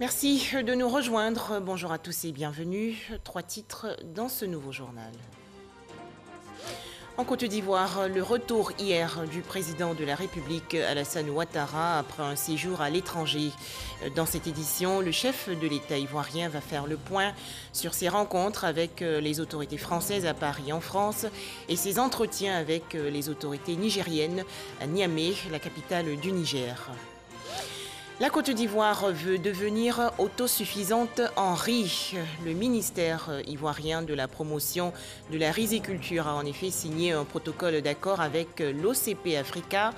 Merci de nous rejoindre. Bonjour à tous et bienvenue. 3 titres dans ce nouveau journal. En Côte d'Ivoire, le retour hier du président de la République, Alassane Ouattara, après un séjour à l'étranger. Dans cette édition, le chef de l'État ivoirien va faire le point sur ses rencontres avec les autorités françaises à Paris, en France, et ses entretiens avec les autorités nigériennes à Niamey, la capitale du Niger. La Côte d'Ivoire veut devenir autosuffisante en riz. Le ministère ivoirien de la promotion de la riziculture a en effet signé un protocole d'accord avec l'OCP Africa,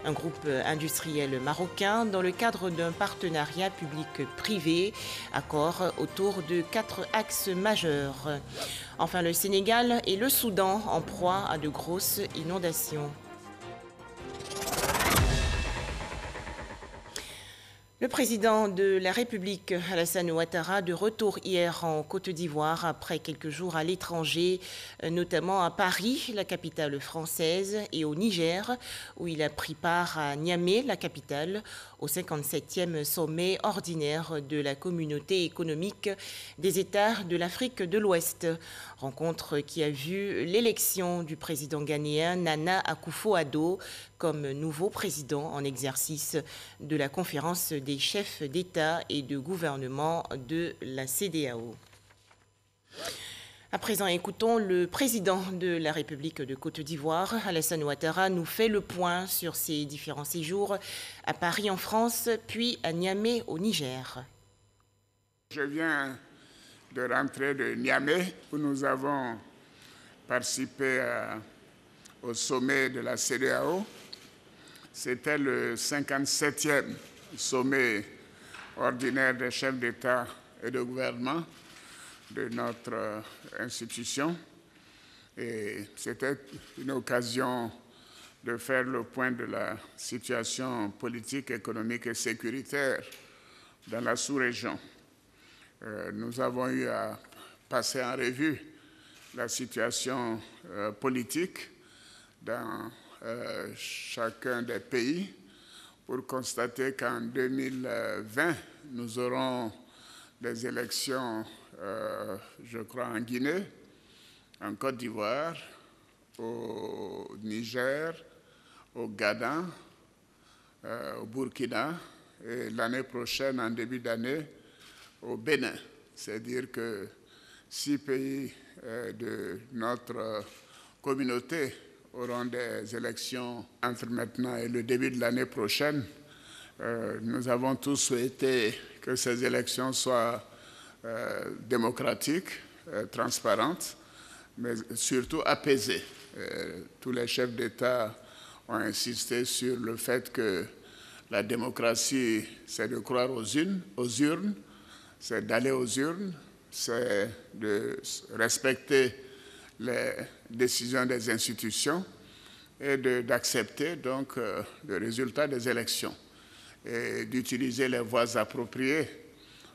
un groupe industriel marocain, dans le cadre d'un partenariat public-privé, accord autour de 4 axes majeurs. Enfin, le Sénégal et le Soudan en proie à de grosses inondations. Le président de la République, Alassane Ouattara, de retour hier en Côte d'Ivoire après quelques jours à l'étranger, notamment à Paris, la capitale française, et au Niger, où il a pris part à Niamey, la capitale, au 57e sommet ordinaire de la communauté économique des États de l'Afrique de l'Ouest. Rencontre qui a vu l'élection du président ghanéen Nana Akufo-Addo comme nouveau président en exercice de la conférence des chefs d'État et de gouvernement de la CEDEAO. À présent, écoutons le président de la République de Côte d'Ivoire, Alassane Ouattara, nous fait le point sur ses différents séjours à Paris en France, puis à Niamey au Niger. Je viens de rentrer de Niamey, où nous avons participé au sommet de la CEDEAO. C'était le 57e sommet ordinaire des chefs d'État et de gouvernement de notre institution. Et c'était une occasion de faire le point de la situation politique, économique et sécuritaire dans la sous-région. Nous avons eu à passer en revue la situation politique dans chacun des pays pour constater qu'en 2020, nous aurons des élections, je crois, en Guinée, en Côte d'Ivoire, au Niger, au Ghana, au Burkina, et l'année prochaine, en début d'année, au Bénin. C'est-à-dire que 6 pays de notre communauté auront des élections entre maintenant et le début de l'année prochaine. Nous avons tous souhaité que ces élections soient démocratiques, transparentes, mais surtout apaisées. Tous les chefs d'État ont insisté sur le fait que la démocratie, c'est de croire aux urnes, c'est d'aller aux urnes, c'est de respecter les décisions des institutions et d'accepter donc le résultat des élections et d'utiliser les voies appropriées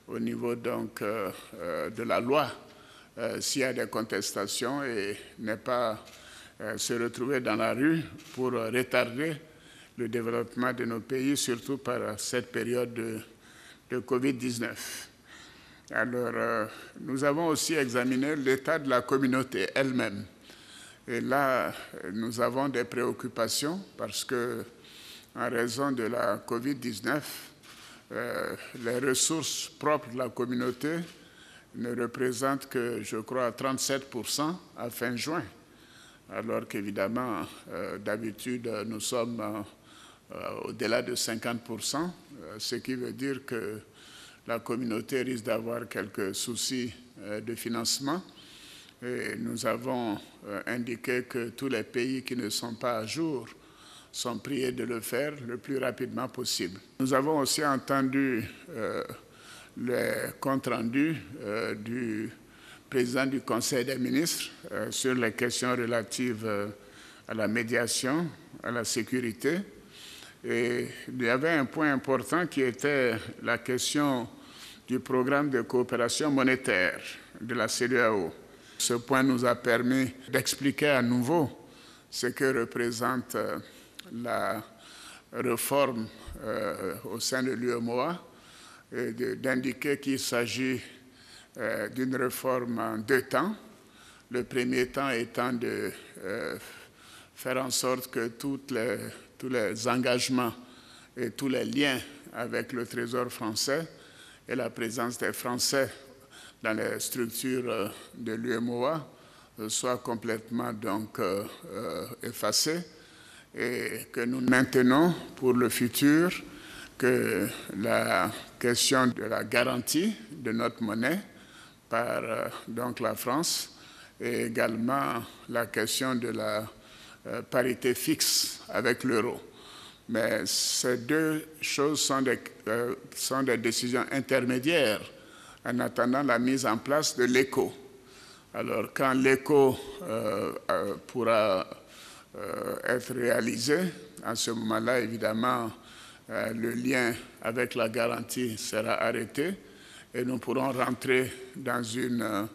au niveau donc de la loi s'il y a des contestations et ne pas se retrouver dans la rue pour retarder le développement de nos pays, surtout par cette période de Covid-19. Alors, nous avons aussi examiné l'état de la communauté elle-même. Et là, nous avons des préoccupations parce que, en raison de la Covid-19, les ressources propres de la communauté ne représentent que, je crois, 37% à fin juin. Alors qu'évidemment, d'habitude, nous sommes au-delà de 50%, ce qui veut dire que la communauté risque d'avoir quelques soucis de financement. Et nous avons indiqué que tous les pays qui ne sont pas à jour sont priés de le faire le plus rapidement possible. Nous avons aussi entendu les comptes rendus du président du Conseil des ministres sur les questions relatives à la médiation, à la sécurité. Et il y avait un point important qui était la question du programme de coopération monétaire de la CEDEAO. Ce point nous a permis d'expliquer à nouveau ce que représente la réforme au sein de l'UEMOA d'indiquer qu'il s'agit d'une réforme en 2 temps. Le premier temps étant de faire en sorte que tous les engagements et tous les liens avec le Trésor français et la présence des Français dans les structures de l'UEMOA soient complètement donc effacés, et que nous maintenons pour le futur que la question de la garantie de notre monnaie par donc la France et également la question de la parité fixe avec l'euro. Mais ces 2 choses sont des décisions intermédiaires en attendant la mise en place de l'ECO. Alors, quand l'ECO pourra être réalisé, à ce moment-là, évidemment, le lien avec la garantie sera arrêté et nous pourrons rentrer dans une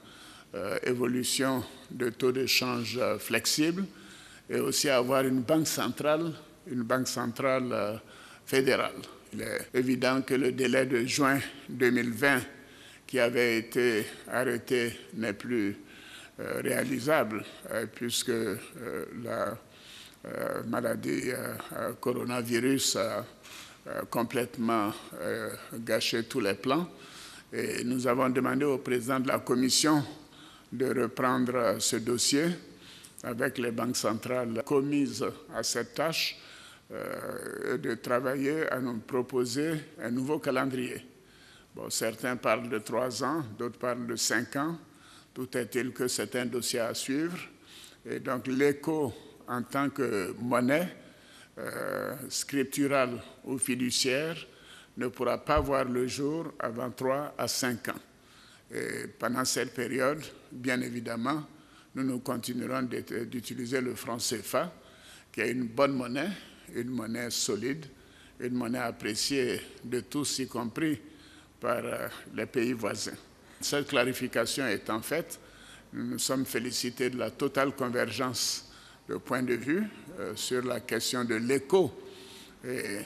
évolution de taux de change flexible et aussi avoir une banque centrale fédérale. Il est évident que le délai de juin 2020 qui avait été arrêté n'est plus réalisable puisque la maladie coronavirus a complètement gâché tous les plans. Et nous avons demandé au président de la Commission de reprendre ce dossier avec les banques centrales commises à cette tâche, de travailler à nous proposer un nouveau calendrier. Bon, certains parlent de 3 ans, d'autres parlent de 5 ans. Tout est-il que c'est un dossier à suivre. Et donc l'ECO, en tant que monnaie scripturale ou fiduciaire, ne pourra pas voir le jour avant 3 à 5 ans. Et pendant cette période, bien évidemment, nous continuerons d'utiliser le franc CFA, qui est une bonne monnaie, une monnaie solide, une monnaie appréciée de tous, y compris par les pays voisins. Cette clarification étant faite, nous nous sommes félicités de la totale convergence de point de vue sur la question de l'ECO, et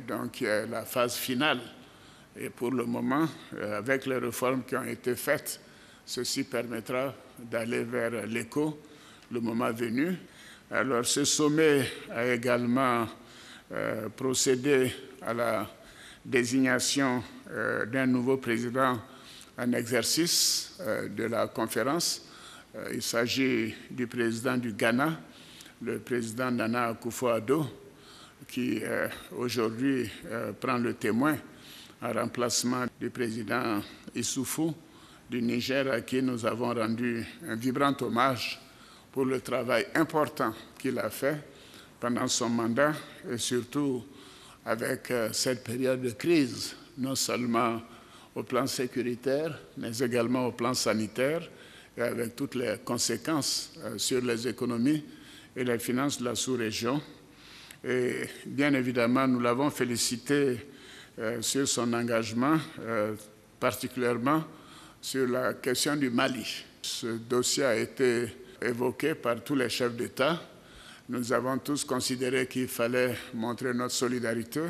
donc la phase finale. Et pour le moment, avec les réformes qui ont été faites, ceci permettra d'aller vers l'ECO le moment venu. Alors ce sommet a également procédé à la désignation d'un nouveau président en exercice de la conférence. Il s'agit du président du Ghana, le président Nana Akufo-Addo, qui aujourd'hui prend le témoin en remplacement du président Issoufou du Niger, à qui nous avons rendu un vibrant hommage pour le travail important qu'il a fait pendant son mandat et surtout avec cette période de crise, non seulement au plan sécuritaire, mais également au plan sanitaire et avec toutes les conséquences sur les économies et les finances de la sous-région. Et bien évidemment, nous l'avons félicité sur son engagement, particulièrement sur la question du Mali. Ce dossier a été évoqué par tous les chefs d'État. Nous avons tous considéré qu'il fallait montrer notre solidarité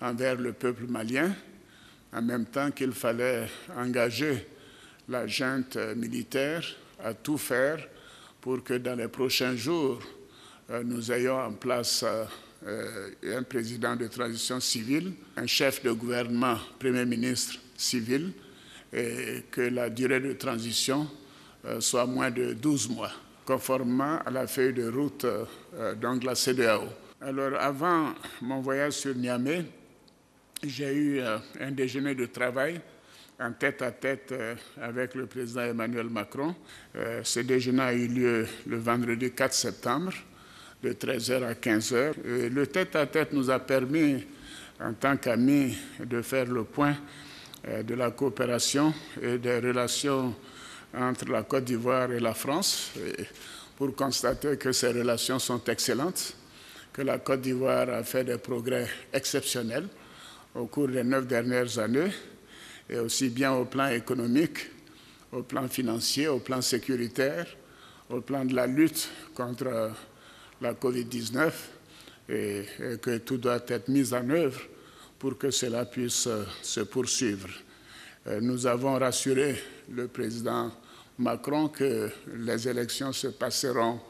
envers le peuple malien, en même temps qu'il fallait engager la junte militaire à tout faire pour que dans les prochains jours, nous ayons en place un président de transition civile, un chef de gouvernement, premier ministre civil, et que la durée de transition soit moins de 12 mois, conformément à la feuille de route donc de la CEDEAO. Alors, avant mon voyage sur Niamey, j'ai eu un déjeuner de travail en tête-à-tête avec le président Emmanuel Macron. Ce déjeuner a eu lieu le vendredi 4 septembre, de 13h à 15h. Et le tête-à-tête nous a permis, en tant qu'amis, de faire le point de la coopération et des relations entre la Côte d'Ivoire et la France, pour constater que ces relations sont excellentes, que la Côte d'Ivoire a fait des progrès exceptionnels au cours des 9 dernières années, et aussi bien au plan économique, au plan financier, au plan sécuritaire, au plan de la lutte contre la COVID-19, et que tout doit être mis en œuvre pour que cela puisse se poursuivre. Nous avons rassuré le président Macron que les élections se passeront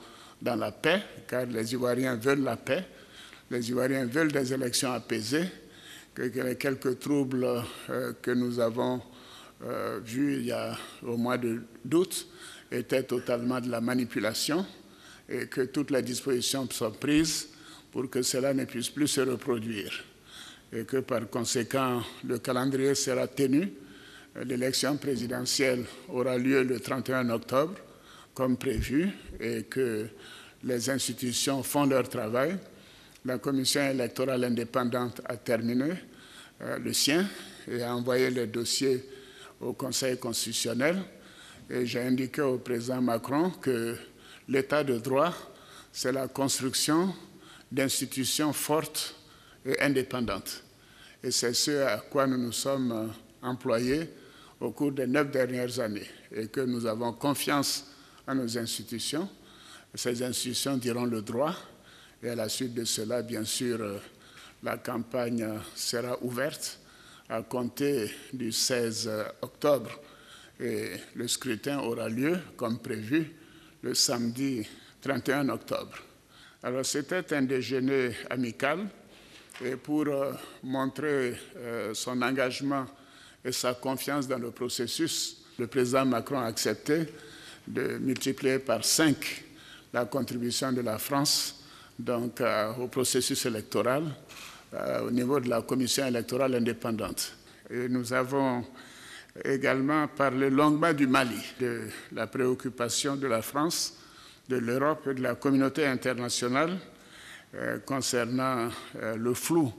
dans la paix, car les Ivoiriens veulent la paix, les Ivoiriens veulent des élections apaisées, que les quelques troubles que nous avons vus au mois d'août étaient totalement de la manipulation et que toutes les dispositions sont prises pour que cela ne puisse plus se reproduire et que par conséquent le calendrier sera tenu. L'élection présidentielle aura lieu le 31 octobre, comme prévu, et que les institutions font leur travail. La commission électorale indépendante a terminé le sien et a envoyé le dossier au Conseil constitutionnel. Et j'ai indiqué au président Macron que l'état de droit, c'est la construction d'institutions fortes et indépendantes. Et c'est ce à quoi nous nous sommes employés au cours des 9 dernières années et que nous avons confiance en nos institutions. Ces institutions diront le droit et à la suite de cela, bien sûr, la campagne sera ouverte à compter du 16 octobre et le scrutin aura lieu, comme prévu, le samedi 31 octobre. Alors, c'était un déjeuner amical et pour montrer son engagement et sa confiance dans le processus, le président Macron a accepté de multiplier par 5 la contribution de la France donc, au processus électoral au niveau de la commission électorale indépendante. Et nous avons également parlé longuement du Mali, de la préoccupation de la France, de l'Europe et de la communauté internationale concernant le flou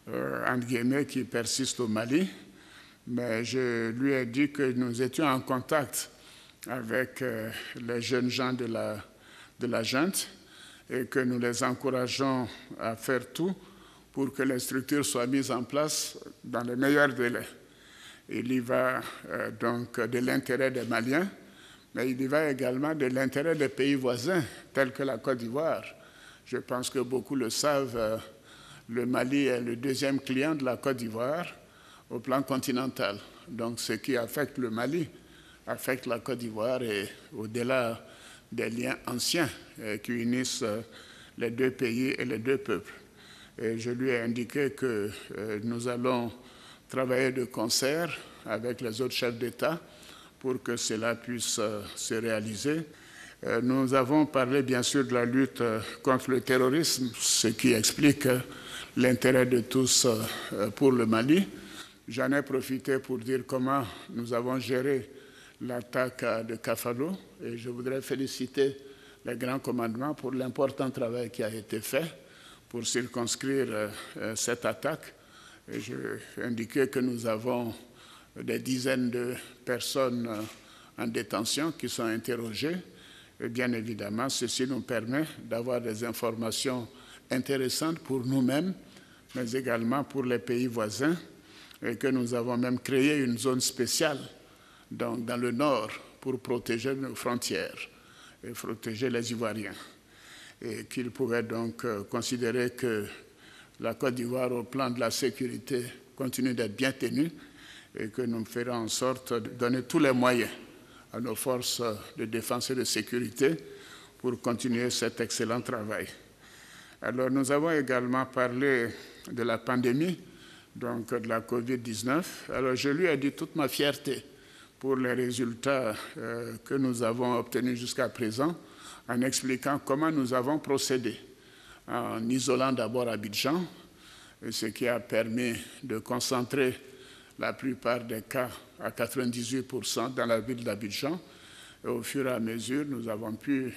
entre guillemets, qui persiste au Mali. Mais je lui ai dit que nous étions en contact avec les jeunes gens de la junte et que nous les encourageons à faire tout pour que les structures soient mises en place dans les meilleurs délais. Il y va donc de l'intérêt des Maliens, mais il y va également de l'intérêt des pays voisins, tels que la Côte d'Ivoire. Je pense que beaucoup le savent, le Mali est le 2e client de la Côte d'Ivoire au plan continental. Donc ce qui affecte le Mali affecte la Côte d'Ivoire et au-delà des liens anciens qui unissent les 2 pays et les 2 peuples. Et je lui ai indiqué que nous allons travailler de concert avec les autres chefs d'État pour que cela puisse se réaliser. Nous avons parlé bien sûr de la lutte contre le terrorisme, ce qui explique l'intérêt de tous pour le Mali. J'en ai profité pour dire comment nous avons géré l'attaque de Kafalo et je voudrais féliciter les grands commandements pour l'important travail qui a été fait pour circonscrire cette attaque. Et j'ai indiqué que nous avons des dizaines de personnes en détention qui sont interrogées. Et bien évidemment, ceci nous permet d'avoir des informations intéressantes pour nous-mêmes, mais également pour les pays voisins, et que nous avons même créé une zone spéciale donc, dans le nord pour protéger nos frontières et protéger les Ivoiriens. Et qu'ils pouvaient donc considérer que la Côte d'Ivoire, au plan de la sécurité, continue d'être bien tenue et que nous ferons en sorte de donner tous les moyens à nos forces de défense et de sécurité pour continuer cet excellent travail. Alors, nous avons également parlé de la pandémie, donc de la COVID-19. Alors, je lui ai dit toute ma fierté pour les résultats que nous avons obtenus jusqu'à présent, en expliquant comment nous avons procédé, en isolant d'abord Abidjan, ce qui a permis de concentrer la plupart des cas à 98% dans la ville d'Abidjan. Et au fur et à mesure, nous avons pu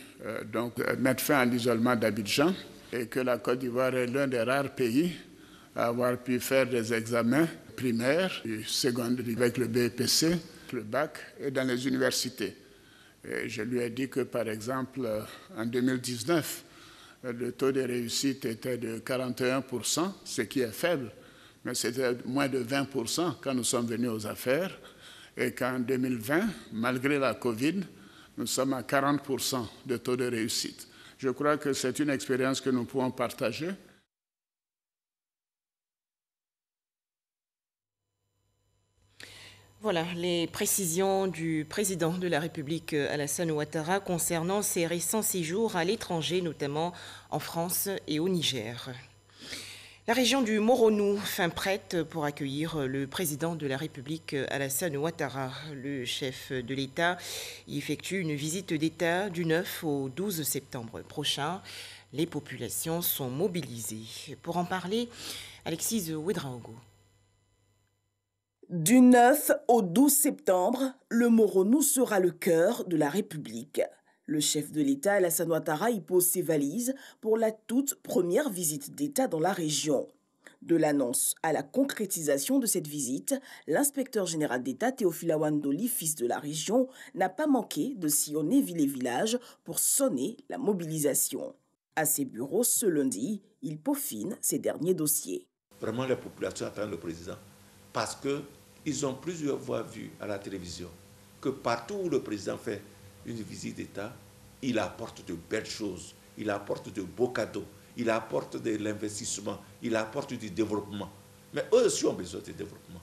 donc mettre fin à l'isolement d'Abidjan et que la Côte d'Ivoire est l'un des rares pays à avoir pu faire des examens primaires, secondaires avec le BEPC, le bac et dans les universités. Et je lui ai dit que, par exemple, en 2019, le taux de réussite était de 41%, ce qui est faible, mais c'était moins de 20% quand nous sommes venus aux affaires, et qu'en 2020, malgré la COVID, nous sommes à 40% de taux de réussite. Je crois que c'est une expérience que nous pouvons partager. Voilà les précisions du président de la République Alassane Ouattara concernant ses récents séjours à l'étranger, notamment en France et au Niger. La région du Moronou, fin prête pour accueillir le président de la République Alassane Ouattara. Le chef de l'État y effectue une visite d'État du 9 au 12 septembre prochain. Les populations sont mobilisées. Pour en parler, Alexis Ouedraogo. Du 9 au 12 septembre, le Moronou sera le cœur de la République. Le chef de l'État, Alassane Ouattara, y pose ses valises pour la toute première visite d'État dans la région. De l'annonce à la concrétisation de cette visite, l'inspecteur général d'État, Théophile Awandoli, fils de la région, n'a pas manqué de sillonner ville et village pour sonner la mobilisation. À ses bureaux, ce lundi, il peaufine ses derniers dossiers. Vraiment, la population attend le président parce qu'ils ont plusieurs fois vu à la télévision que partout où le président fait une visite d'État, il apporte de belles choses, il apporte de beaux cadeaux, il apporte de l'investissement, il apporte du développement. Mais eux aussi ont besoin de développement.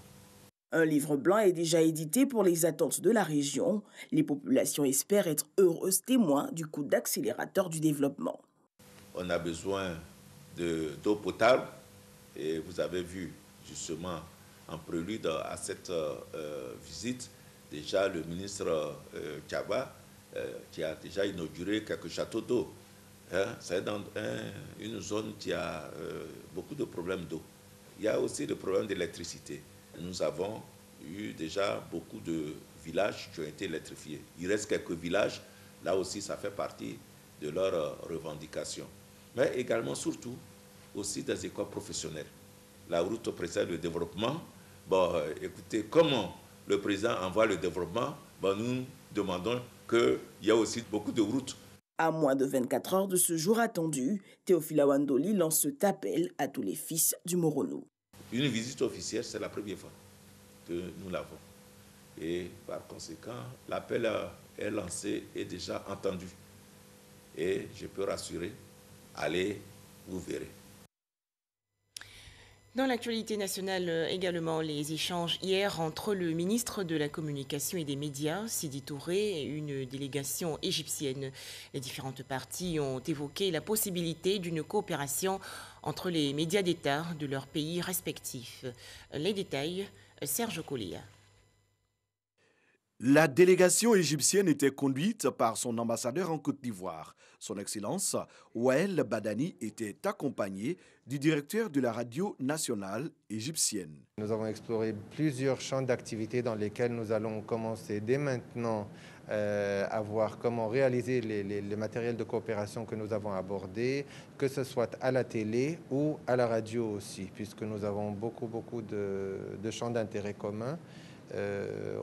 Un livre blanc est déjà édité pour les attentes de la région. Les populations espèrent être heureuses témoins du coup d'accélérateur du développement. On a besoin d'eau potable et vous avez vu justement en prélude à cette visite, déjà le ministre Kaba qui a déjà inauguré quelques châteaux d'eau. C'est dans une zone qui a beaucoup de problèmes d'eau. Il y a aussi le problème d'électricité. Nous avons eu déjà beaucoup de villages qui ont été électrifiés. Il reste quelques villages, là aussi ça fait partie de leurs revendications. Mais également, surtout, aussi des écoles professionnelles. La route précède le développement. Bon, écoutez, comment le président envoie le développement, nous demandons qu'il y a aussi beaucoup de routes. À moins de 24 heures de ce jour attendu, Théophile Awandoli lance cet appel à tous les fils du Moronou. Une visite officielle, c'est la première fois que nous l'avons. Et par conséquent, l'appel est lancé et déjà entendu. Et je peux rassurer, allez, vous verrez. Dans l'actualité nationale également, les échanges hier entre le ministre de la Communication et des Médias, Sidi Touré, et une délégation égyptienne. Les différentes parties ont évoqué la possibilité d'une coopération entre les médias d'État de leurs pays respectifs. Les détails, Serge Collia. La délégation égyptienne était conduite par son ambassadeur en Côte d'Ivoire. Son Excellence, Wael Badani, était accompagné du directeur de la radio nationale égyptienne. Nous avons exploré plusieurs champs d'activité dans lesquels nous allons commencer dès maintenant à voir comment réaliser les matériels de coopération que nous avons abordés, que ce soit à la télé ou à la radio aussi, puisque nous avons beaucoup de champs d'intérêt communs.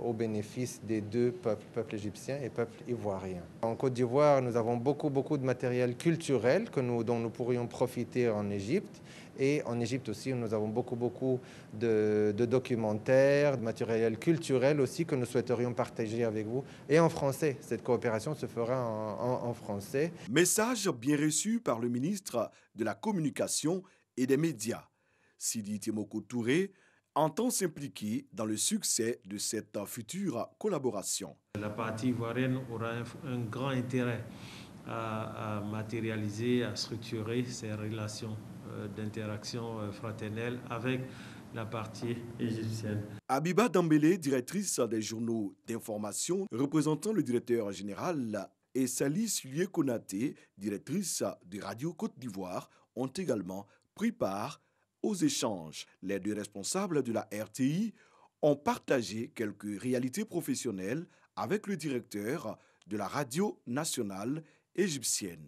Au bénéfice des deux peuples, peuple égyptien et peuple ivoirien. En Côte d'Ivoire, nous avons beaucoup de matériel culturel dont nous pourrions profiter en Égypte. Et en Égypte aussi, nous avons beaucoup de documentaires, de matériel culturel aussi que nous souhaiterions partager avec vous. Et en français, cette coopération se fera en français. Message bien reçu par le ministre de la Communication et des Médias. Sidi Temoko Touré entend s'impliquer dans le succès de cette future collaboration. La partie ivoirienne aura un grand intérêt à matérialiser, à structurer ces relations d'interaction fraternelle avec la partie égyptienne. Abiba Dambélé, directrice des journaux d'information, représentant le directeur général, et Sali Sulier Konaté, directrice de Radio Côte d'Ivoire, ont également pris part aux échanges. Les deux responsables de la RTI ont partagé quelques réalités professionnelles avec le directeur de la radio nationale égyptienne.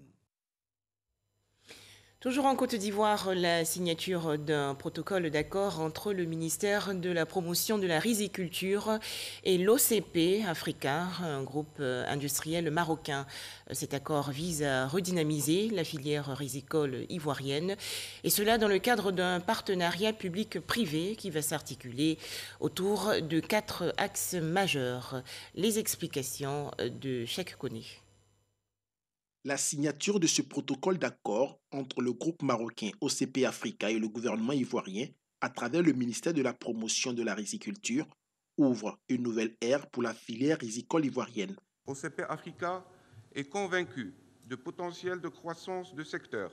Toujours en Côte d'Ivoire, la signature d'un protocole d'accord entre le ministère de la promotion de la riziculture et l'OCP Africa, un groupe industriel marocain. Cet accord vise à redynamiser la filière rizicole ivoirienne, et cela dans le cadre d'un partenariat public-privé qui va s'articuler autour de 4 axes majeurs. Les explications de Cheikh Koné. La signature de ce protocole d'accord entre le groupe marocain OCP Africa et le gouvernement ivoirien à travers le ministère de la promotion de la riziculture ouvre une nouvelle ère pour la filière rizicole ivoirienne. OCP Africa est convaincu du potentiel de croissance du secteur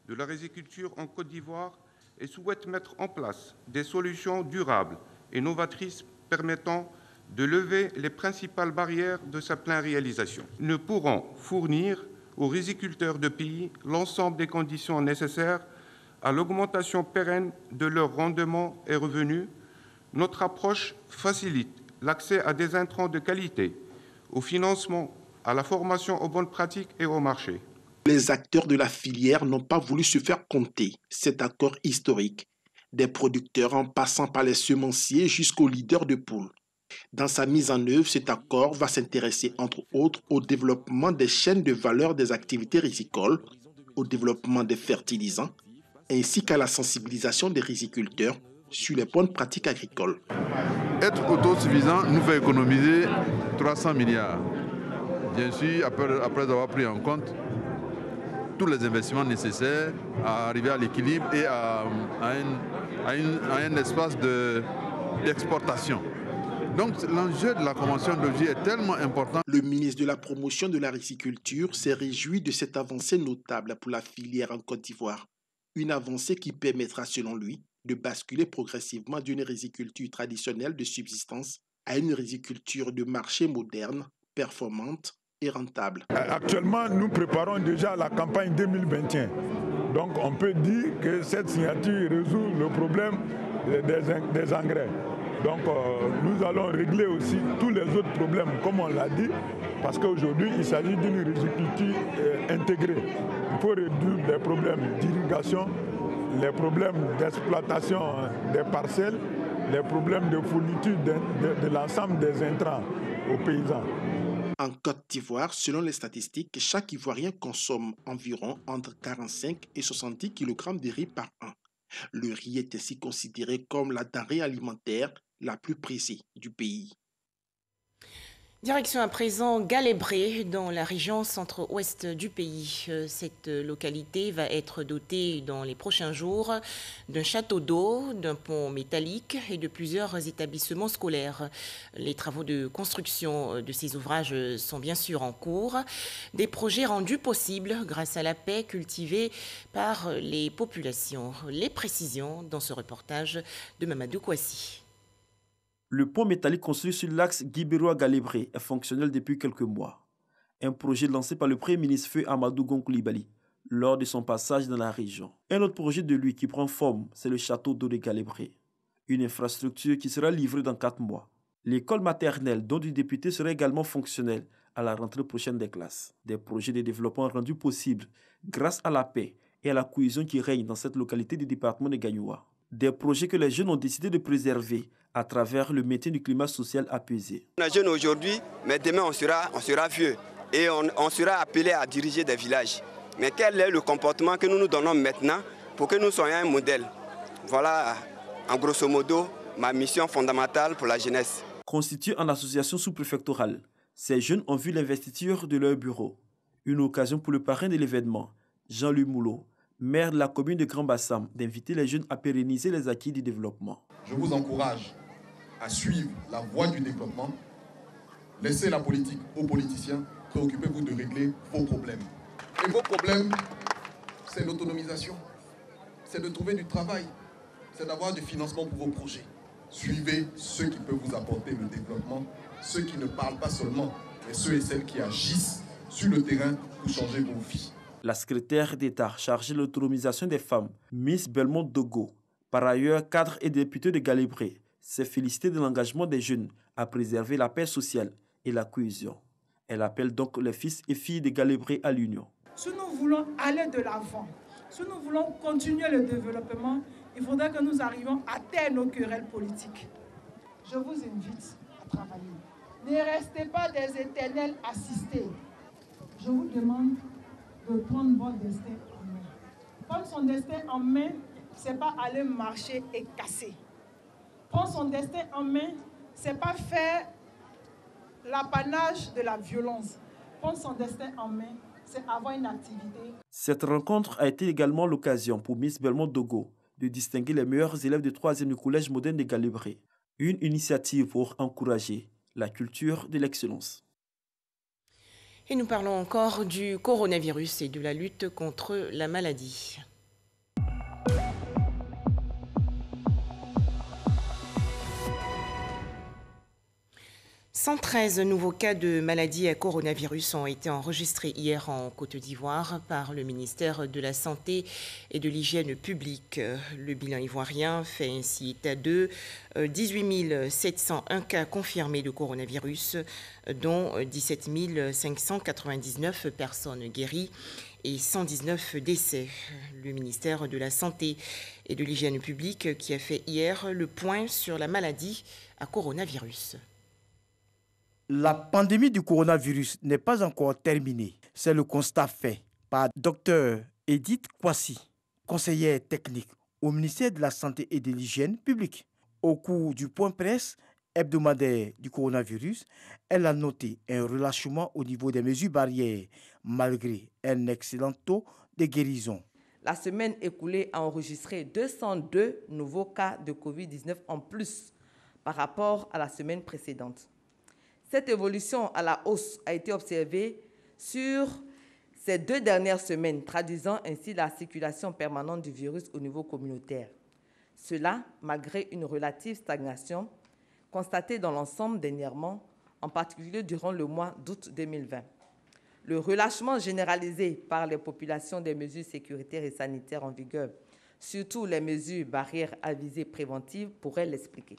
de la riziculture en Côte d'Ivoire et souhaite mettre en place des solutions durables et novatrices permettant de lever les principales barrières de sa pleine réalisation. Nous pourrons fournir aux riziculteurs de pays l'ensemble des conditions nécessaires à l'augmentation pérenne de leurs rendements et revenus. Notre approche facilite l'accès à des intrants de qualité, au financement, à la formation aux bonnes pratiques et au marché. Les acteurs de la filière n'ont pas voulu se faire compter cet accord historique, des producteurs en passant par les semenciers jusqu'aux leaders de poules. Dans sa mise en œuvre, cet accord va s'intéresser entre autres au développement des chaînes de valeur des activités rizicoles, au développement des fertilisants, ainsi qu'à la sensibilisation des riziculteurs sur les bonnes pratiques agricoles. Être autosuffisant nous fait économiser 300 milliards. Bien sûr, après avoir pris en compte tous les investissements nécessaires à arriver à l'équilibre et à un espace d'exportation. Donc l'enjeu de la Convention d'Ovie est tellement important. Le ministre de la Promotion de la riziculture s'est réjoui de cette avancée notable pour la filière en Côte d'Ivoire. Une avancée qui permettra, selon lui, de basculer progressivement d'une riziculture traditionnelle de subsistance à une riziculture de marché moderne, performante et rentable. Actuellement, nous préparons déjà la campagne 2021. Donc on peut dire que cette signature résout le problème des engrais. Donc nous allons régler aussi tous les autres problèmes, comme on l'a dit, parce qu'aujourd'hui, il s'agit d'une riziculture intégrée. Il faut réduire les problèmes d'irrigation, les problèmes d'exploitation des parcelles, les problèmes de fourniture de l'ensemble des intrants aux paysans. En Côte d'Ivoire, selon les statistiques, chaque Ivoirien consomme environ entre 45 et 70 kg de riz par an. Le riz est ainsi considéré comme la denrée alimentaire la plus prisée du pays. Direction à présent Galébré, dans la région centre-ouest du pays. Cette localité va être dotée dans les prochains jours d'un château d'eau, d'un pont métallique et de plusieurs établissements scolaires. Les travaux de construction de ces ouvrages sont bien sûr en cours. Des projets rendus possibles grâce à la paix cultivée par les populations. Les précisions dans ce reportage de Mamadou Kouassi. Le pont métallique construit sur l'axe Guibéroa-Galébré est fonctionnel depuis quelques mois. Un projet lancé par le Premier ministre Feu Amadou Gon Coulibaly lors de son passage dans la région. Un autre projet de lui qui prend forme, c'est le château d'eau de Galébré. Une infrastructure qui sera livrée dans 4 mois. L'école maternelle dont du député sera également fonctionnelle à la rentrée prochaine des classes. Des projets de développement rendus possibles grâce à la paix et à la cohésion qui règne dans cette localité du département de Gagnoua. Des projets que les jeunes ont décidé de préserver à travers le maintien du climat social apaisé. On est jeunes aujourd'hui, mais demain on sera vieux et on sera appelé à diriger des villages. Mais quel est le comportement que nous nous donnons maintenant pour que nous soyons un modèle? Voilà, en grosso modo, ma mission fondamentale pour la jeunesse. Constitués en association sous-préfectorale, ces jeunes ont vu l'investiture de leur bureau. Une occasion pour le parrain de l'événement, Jean-Louis Moulot, maire de la commune de Grand Bassam, d'inviter les jeunes à pérenniser les acquis du développement. Je vous encourage à suivre la voie du développement. Laissez la politique aux politiciens. Préoccupez-vous de régler vos problèmes. Et vos problèmes, c'est l'autonomisation. C'est de trouver du travail. C'est d'avoir du financement pour vos projets. Suivez ceux qui peuvent vous apporter le développement. Ceux qui ne parlent pas seulement, mais ceux et celles qui agissent sur le terrain pour changer vos vies. La secrétaire d'État chargée de l'autonomisation des femmes, Miss Belmont Dogo, par ailleurs cadre et députée de Galébré, s'est félicitée de l'engagement des jeunes à préserver la paix sociale et la cohésion. Elle appelle donc les fils et filles de Galébré à l'union. Si nous voulons aller de l'avant, si nous voulons continuer le développement, il faudra que nous arrivions à taire nos querelles politiques. Je vous invite à travailler. Ne restez pas des éternels assistés. Je vous demande de prendre votre destin en main. Prendre son destin en main, ce n'est pas aller marcher et casser. Prendre son destin en main, ce n'est pas faire l'apanage de la violence. Prendre son destin en main, c'est avoir une activité. Cette rencontre a été également l'occasion pour Miss Belmont Dogo de distinguer les meilleurs élèves du 3e du collège moderne de Galébré. Une initiative pour encourager la culture de l'excellence. Et nous parlons encore du coronavirus et de la lutte contre la maladie. 113 nouveaux cas de maladie à coronavirus ont été enregistrés hier en Côte d'Ivoire par le ministère de la Santé et de l'Hygiène publique. Le bilan ivoirien fait ainsi état de 18 701 cas confirmés de coronavirus, dont 17 599 personnes guéries et 119 décès. Le ministère de la Santé et de l'Hygiène publique qui a fait hier le point sur la maladie à coronavirus. La pandémie du coronavirus n'est pas encore terminée. C'est le constat fait par Dr Edith Kwasi, conseillère technique au ministère de la Santé et de l'Hygiène publique. Au cours du point presse hebdomadaire du coronavirus, elle a noté un relâchement au niveau des mesures barrières, malgré un excellent taux de guérison. La semaine écoulée a enregistré 202 nouveaux cas de Covid-19 en plus par rapport à la semaine précédente. Cette évolution à la hausse a été observée sur ces 2 dernières semaines, traduisant ainsi la circulation permanente du virus au niveau communautaire. Cela malgré une relative stagnation constatée dans l'ensemble dernièrement, en particulier durant le mois d'août 2020. Le relâchement généralisé par les populations des mesures sécuritaires et sanitaires en vigueur, surtout les mesures barrières à visée préventive, pourrait l'expliquer.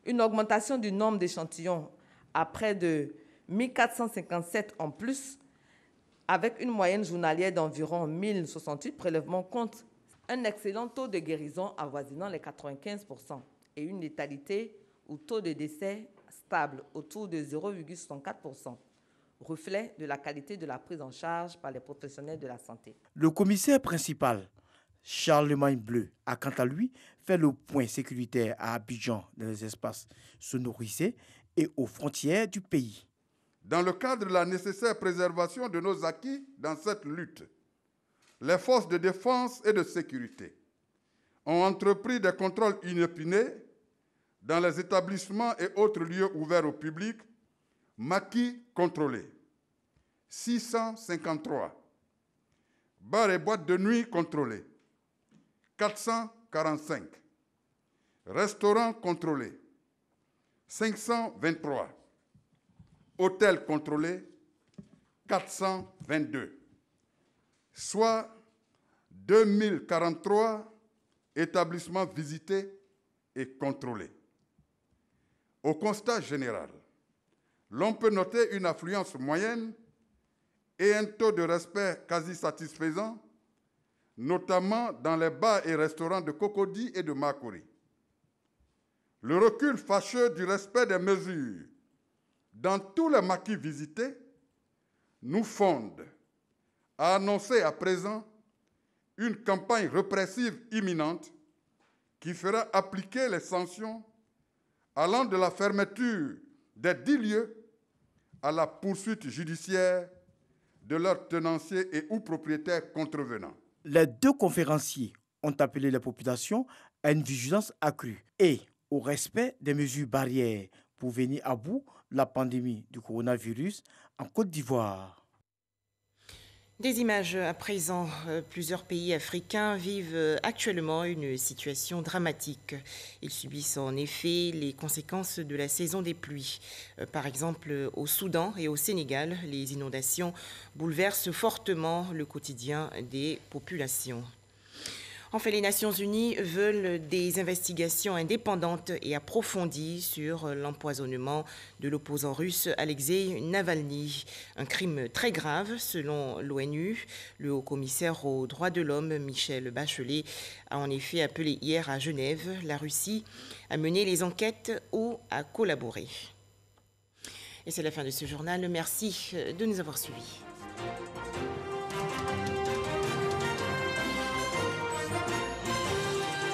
Une augmentation du nombre d'échantillons à près de 1457 en plus, avec une moyenne journalière d'environ 1068 prélèvements, compte un excellent taux de guérison avoisinant les 95% et une létalité ou taux de décès stable autour de 0,64%, reflet de la qualité de la prise en charge par les professionnels de la santé. Le commissaire principal, Charlemagne Bleu, a quant à lui fait le point sécuritaire à Abidjan dans les espaces sonorisés et aux frontières du pays. Dans le cadre de la nécessaire préservation de nos acquis dans cette lutte, les forces de défense et de sécurité ont entrepris des contrôles inopinés dans les établissements et autres lieux ouverts au public, maquis contrôlés, 653, bars et boîtes de nuit contrôlés, 445, restaurants contrôlés, 523, hôtels contrôlés, 422, soit 2043 établissements visités et contrôlés. Au constat général, l'on peut noter une affluence moyenne et un taux de respect quasi satisfaisant, notamment dans les bars et restaurants de Cocody et de Makori. Le recul fâcheux du respect des mesures dans tous les maquis visités nous fonde à annoncer à présent une campagne répressive imminente qui fera appliquer les sanctions allant de la fermeture des 10 lieux à la poursuite judiciaire de leurs tenanciers et ou propriétaires contrevenants. Les 2 conférenciers ont appelé les populations à une vigilance accrue et au respect des mesures barrières pour venir à bout de la pandémie du coronavirus en Côte d'Ivoire. Des images à présent. Plusieurs pays africains vivent actuellement une situation dramatique. Ils subissent en effet les conséquences de la saison des pluies. Par exemple, au Soudan et au Sénégal, les inondations bouleversent fortement le quotidien des populations. Enfin, les Nations Unies veulent des investigations indépendantes et approfondies sur l'empoisonnement de l'opposant russe Alexei Navalny. Un crime très grave, selon l'ONU. Le haut-commissaire aux droits de l'homme, Michel Bachelet, a en effet appelé hier à Genève la Russie à mener les enquêtes ou à collaborer. Et c'est la fin de ce journal. Merci de nous avoir suivis.